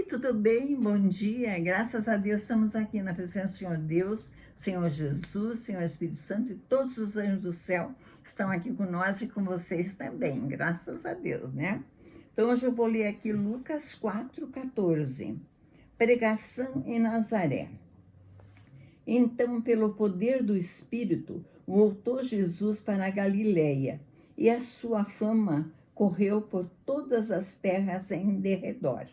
tudo bem? Bom dia. Graças a Deus estamos aqui na presença do Senhor Deus, Senhor Jesus, Senhor Espírito Santo e todos os anjos do céu estão aqui com nós e com vocês também. Graças a Deus, né? Então hoje eu vou ler aqui Lucas 4:14. Pregação em Nazaré. Então, pelo poder do Espírito, voltou Jesus para a Galileia, e a sua fama correu por todas as terras em derredor.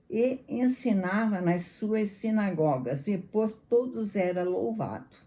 E ensinava nas suas sinagogas, e por todos era louvado.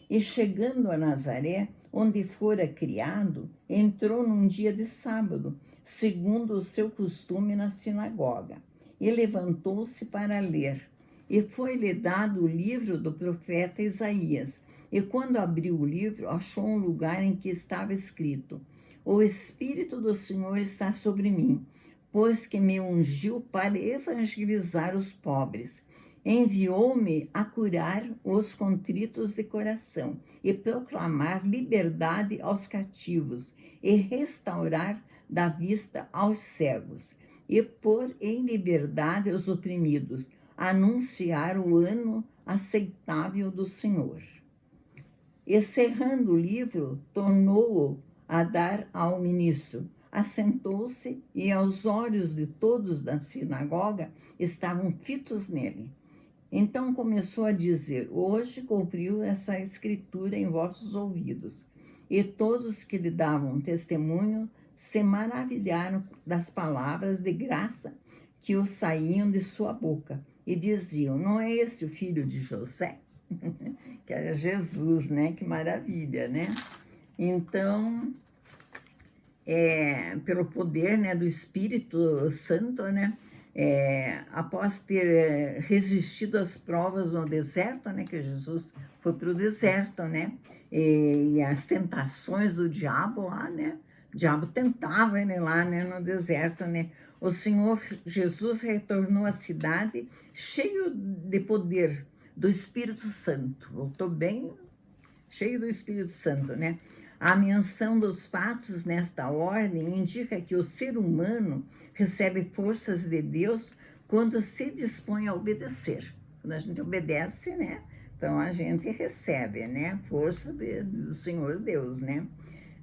E chegando a Nazaré, onde fora criado, entrou num dia de sábado, segundo o seu costume na sinagoga, e levantou-se para ler. E foi-lhe dado o livro do profeta Isaías. E quando abriu o livro, achou um lugar em que estava escrito: O Espírito do Senhor está sobre mim, pois que me ungiu para evangelizar os pobres. Enviou-me a curar os contritos de coração e proclamar liberdade aos cativos e restaurar da vista aos cegos e pôr em liberdade os oprimidos, anunciar o ano aceitável do Senhor. E cerrando o livro, tornou-o a dar ao ministro. Assentou-se e aos olhos de todos da sinagoga estavam fitos nele. Então começou a dizer: Hoje cumpriu essa escritura em vossos ouvidos. E todos que lhe davam testemunho se maravilharam das palavras de graça que os saíam de sua boca. E diziam: Não é esse o filho de José? Que era Jesus, né? Que maravilha, né? Então, pelo poder, né, do Espírito Santo, né? Após ter resistido às provas no deserto, né? Que Jesus foi para o deserto, né? E as tentações do diabo lá, né? O diabo tentava ele lá, né, no deserto, né? O Senhor Jesus retornou à cidade cheio de poder do Espírito Santo. Voltou bem cheio do Espírito Santo, né? A menção dos fatos nesta ordem indica que o ser humano recebe forças de Deus quando se dispõe a obedecer. Quando a gente obedece, né? Então a gente recebe, né? Força do Senhor Deus, né?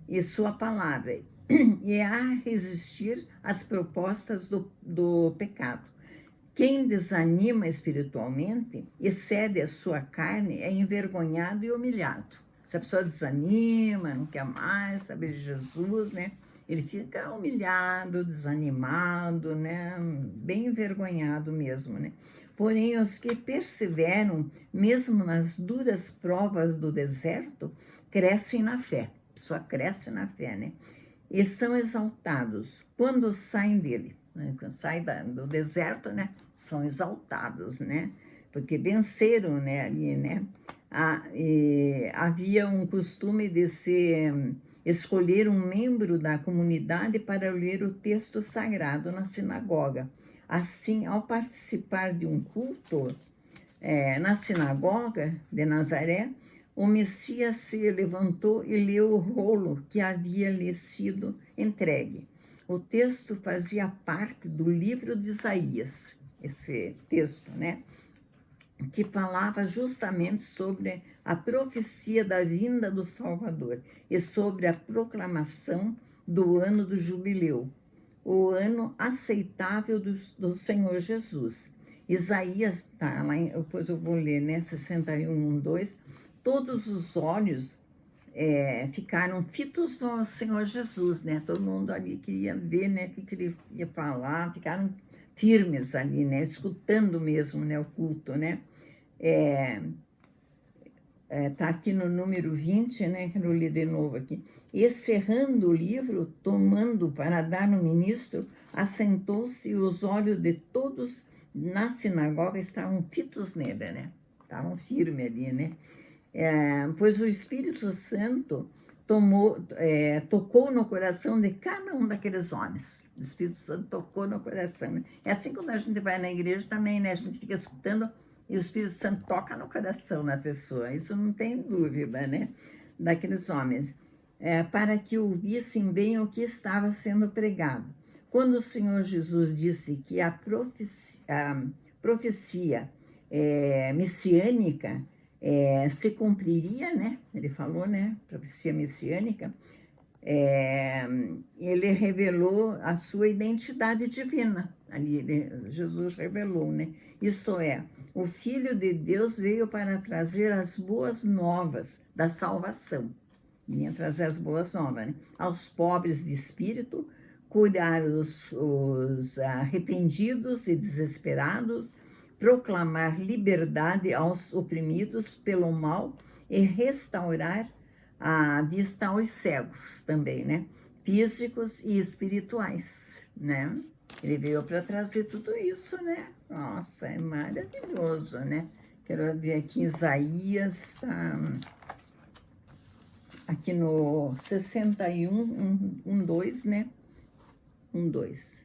E sua palavra. E a resistir às propostas do pecado. Quem desanima espiritualmente e cede a sua carne é envergonhado e humilhado. Se a pessoa desanima, não quer mais saber de Jesus, né? Ele fica humilhado, desanimado, né? Bem envergonhado mesmo, né? Porém, os que perseveram, mesmo nas duras provas do deserto, crescem na fé. A pessoa cresce na fé, né? E são exaltados quando saem dele. Quando saem do deserto, né? São exaltados, né? Porque venceram, né? Ali, né? Havia um costume de se escolher um membro da comunidade para ler o texto sagrado na sinagoga. Assim, ao participar de um culto na sinagoga de Nazaré, o Messias se levantou e leu o rolo que havia lhe sido entregue. O texto fazia parte do livro de Isaías, esse texto, né? Que falava justamente sobre a profecia da vinda do Salvador e sobre a proclamação do ano do jubileu, o ano aceitável do Senhor Jesus. Isaías está lá, depois eu vou ler, né? 61:2. Todos os olhos ficaram fitos no Senhor Jesus, né? Todo mundo ali queria ver, né? O que ele ia falar, ficaram firmes ali, né? Escutando mesmo, né? O culto, né? Tá aqui no número 20, né? Que eu li de novo aqui. E cerrando o livro, tomando para dar no ministro, assentou-se e os olhos de todos na sinagoga estavam fitos nele, né? Estavam firmes ali, né? Pois o Espírito Santo tocou no coração de cada um daqueles homens. O Espírito Santo tocou no coração, né? É assim quando a gente vai na igreja também, né? A gente fica escutando e o Espírito Santo toca no coração da pessoa. Isso não tem dúvida, né? Daqueles homens. Para que ouvissem bem o que estava sendo pregado. Quando o Senhor Jesus disse que a profecia messiânica se cumpriria, né? Ele falou, né? Profecia messiânica. Ele revelou a sua identidade divina. Ali Jesus revelou, né? Isso é, o Filho de Deus veio para trazer as boas novas da salvação. Vinha trazer as boas novas, né? Aos pobres de espírito, curar os arrependidos e desesperados, proclamar liberdade aos oprimidos pelo mal e restaurar a vista aos cegos também, né? Físicos e espirituais, né? Ele veio para trazer tudo isso, né? Nossa, é maravilhoso, né? Quero ver aqui Isaías, tá? Aqui no 61, 2, né? 2.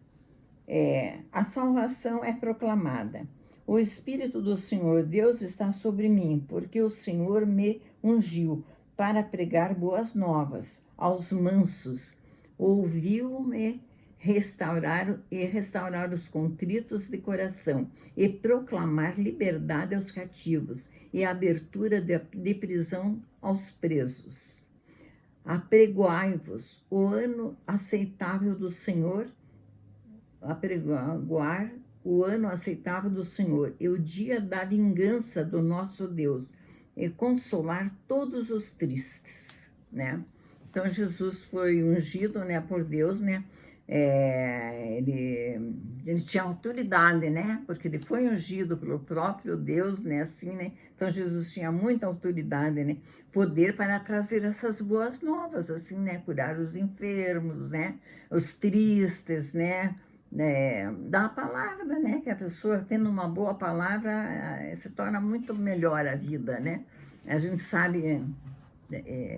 A salvação é proclamada. O Espírito do Senhor Deus está sobre mim, porque o Senhor me ungiu para pregar boas novas aos mansos. Ouviu-me restaurar os contritos de coração e proclamar liberdade aos cativos e abertura de prisão aos presos. Apregoai-vos o ano aceitável do Senhor, apregoar o ano aceitável do Senhor e o dia da vingança do nosso Deus, e consolar todos os tristes, né? Então, Jesus foi ungido, né, por Deus, né? Ele tinha autoridade, né? Porque ele foi ungido pelo próprio Deus, né? Assim, né? Então, Jesus tinha muita autoridade, né? Poder para trazer essas boas novas, assim, né? Curar os enfermos, né? Os tristes, né? Da palavra, né? Que a pessoa tendo uma boa palavra se torna muito melhor a vida, né? A gente sabe,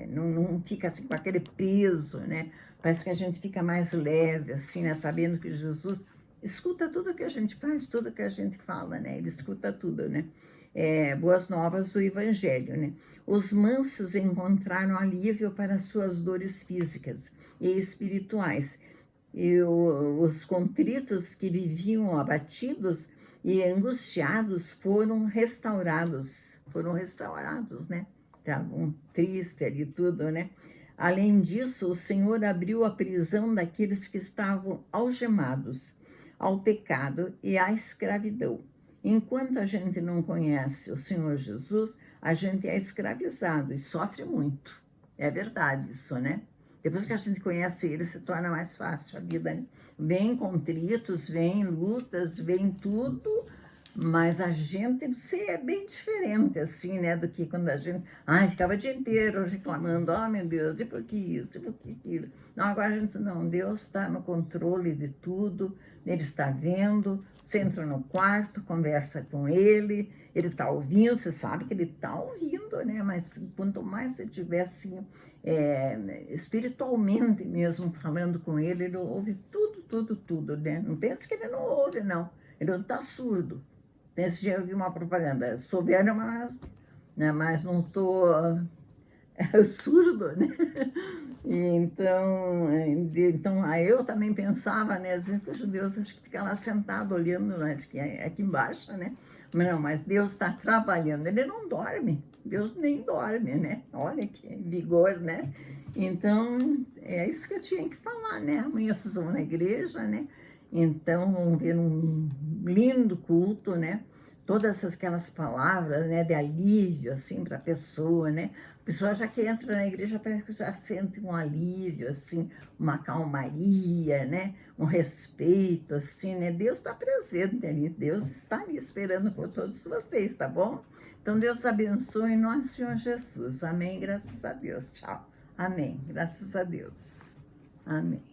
não fica assim com aquele peso, né? Parece que a gente fica mais leve, assim, né? Sabendo que Jesus escuta tudo que a gente faz, tudo que a gente fala, né? Ele escuta tudo, né? Boas novas do Evangelho, né? Os mansos encontraram alívio para suas dores físicas e espirituais, e os contritos que viviam abatidos e angustiados foram restaurados, né? Estavam tristes ali tudo, né? Além disso, o Senhor abriu a prisão daqueles que estavam algemados ao pecado e à escravidão. Enquanto a gente não conhece o Senhor Jesus, a gente é escravizado e sofre muito. É verdade isso, né? Depois que a gente conhece ele, se torna mais fácil a vida, né? Vem contritos, vem lutas, vem tudo, mas a gente, não sei, é bem diferente, assim, né, do que quando a gente, ficava o dia inteiro reclamando, meu Deus, e por que isso, e por que aquilo? Não, agora a gente, não, Deus está no controle de tudo, ele está vendo, você entra no quarto, conversa com ele está ouvindo, você sabe que ele está ouvindo, né, mas quanto mais você estiver, assim, espiritualmente mesmo, falando com ele ouve tudo, né, não pense que ele não ouve, não, ele não está surdo. Nesse dia eu vi uma propaganda, sou velha, mas não estou surdo, né? Então aí eu também pensava, né? Às vezes que os judeus acho que ficam lá sentado olhando nós aqui embaixo, né? Mas Deus está trabalhando, ele não dorme, Deus nem dorme, né? Olha que vigor, né? Então é isso que eu tinha que falar, né? Amanhã vocês vão na igreja, né? Então, vamos ver um lindo culto, né? Todas aquelas palavras, né, de alívio, assim, para a pessoa, né? A pessoa já que entra na igreja parece que já sente um alívio, assim, uma calmaria, né? Um respeito, assim, né? Deus está presente ali, Deus está ali esperando por todos vocês, tá bom? Então, Deus abençoe em nome do Senhor Jesus. Amém, graças a Deus. Tchau. Amém, graças a Deus. Amém.